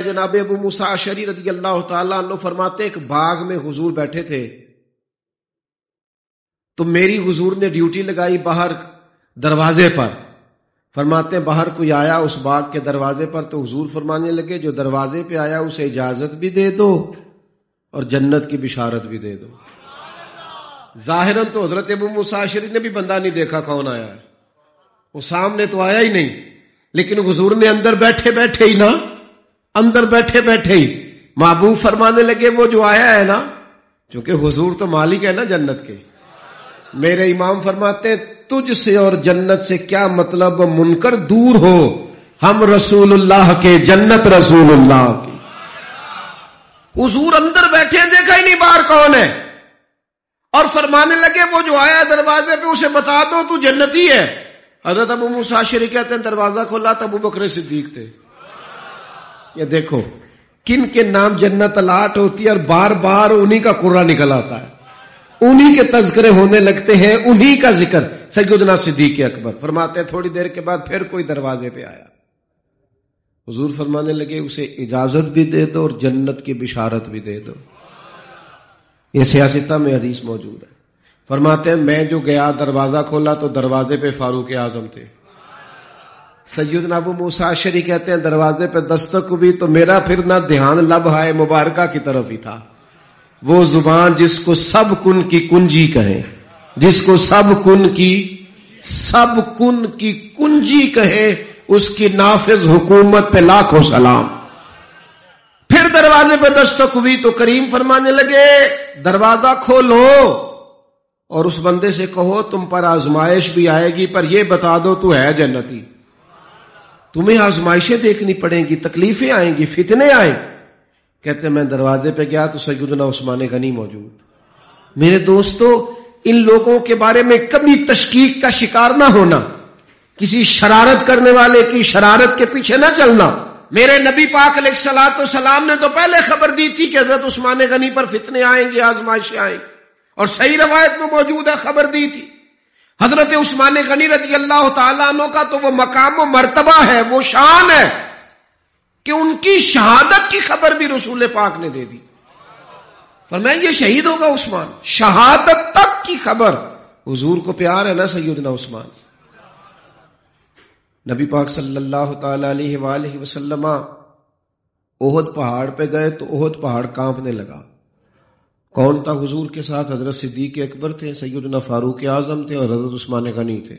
جناب ابو موسیٰ اشعری رضی اللہ تعالیٰ عنہ فرماتے ایک باغ میں حضور بیٹھے تھے تو میری حضور نے ڈیوٹی لگائی باہر دروازے پر. فرماتے ہیں باہر کوئی آیا اس باغ کے دروازے پر تو حضور فرمانے لگے جو دروازے پہ آیا اسے اجازت بھی دے دو اور جنت کی بشارت بھی دے دو. ظاہراً تو حضرت ابو موسیٰ اشعری نے بھی بندہ نہیں دیکھا کون آیا ہے, وہ سامنے تو آیا ہی نہیں, لیکن حضور نے اندر بیٹھے بیٹھے ہی محبوب فرمانے لگے وہ جو آیا ہے نا, چونکہ حضور تو مالک ہے نا جنت کے. میرے امام فرماتے تجھ سے اور جنت سے کیا مطلب, منکر دور ہو, ہم رسول اللہ کے, جنت رسول اللہ کی. حضور اندر بیٹھے دیکھا ہی نہیں باہر کون ہے, اور فرمانے لگے وہ جو آیا دروازے پہ اسے بتا دو تو جنتی ہے. حضرت ابو موسیٰ اشعری کہتے ہیں دروازہ کھولا تو ابو بکر صدیق تھے. یہ دیکھو کن کے نام جنت الاٹ ہوتی ہے اور بار بار انہی کا قرہ نکل آتا ہے, انہی کے تذکرے ہونے لگتے ہیں, انہی کا ذکر. سیدنا صدیق اکبر فرماتے ہیں تھوڑی دیر کے بعد پھر کوئی دروازے پہ آیا, حضور فرمانے لگے اسے اجازت بھی دے دو اور جنت کی بشارت بھی دے دو. یہ سیاستہ میں حدیث موجود ہے. فرماتے ہیں میں جو گیا دروازہ کھولا تو دروازے پہ فاروق اعظم تھے. سیدنا ابو موسیٰ اشعری کہتے ہیں دروازے پہ دستک ہوئی تو میرا پھر نہ دھیان لبہائے مبارکہ کی طرف ہی تھا, وہ زبان جس کو سب کن کی کنجی کہیں, جس کو سب کن کی کنجی کہے, اس کی نافذ حکومت پہ لاکھوں سلام. پھر دروازے پہ دستک ہوئی تو کریم فرمانے لگے دروازہ کھولو اور اس بندے سے کہو تم پر آزمائش بھی آئے گی پر یہ بتا دو تو ہے جنتی. تمہیں آزمائشیں دیکھنی پڑیں گی, تکلیفیں آئیں گی, فتنے آئیں. کہتے میں دروازے پہ گیا تو سیدنا عثمان غنی موجود. میرے دوستو ان لوگوں کے بارے میں کبھی تشکیک کا شکار نہ ہونا, کسی شرارت کرنے والے کی شرارت کے پیچھے نہ چلنا. میرے نبی پاک علیہ الصلوۃ والسلام نے تو پہلے خبر دی تھی کہ حضرت عثمان غنی پر فتنے آئیں گے, آزمائشیں آئیں گی, اور صحیح روایت میں موجود ہے خبر دی تھی. حضرت عثمان غنی رضی اللہ تعالیٰ عنہ کا تو وہ مقام و مرتبہ ہے, وہ شان ہے کہ ان کی شہادت کی خبر بھی رسول پاک نے دے دی. فرمایا یہ شہید ہوگا عثمان, شہادت تک کی خبر. حضور کو پیار ہے نا سیدنا عثمان. نبی پاک صلی اللہ تعالی علیہ وآلہ وسلم احد پہاڑ پہ گئے تو احد پہاڑ کانپنے لگا. کون تھا حضور کے ساتھ؟ حضرت صدیق اکبر تھے, سیدنا فاروق اعظم تھے اور حضرت عثمان غنی تھے.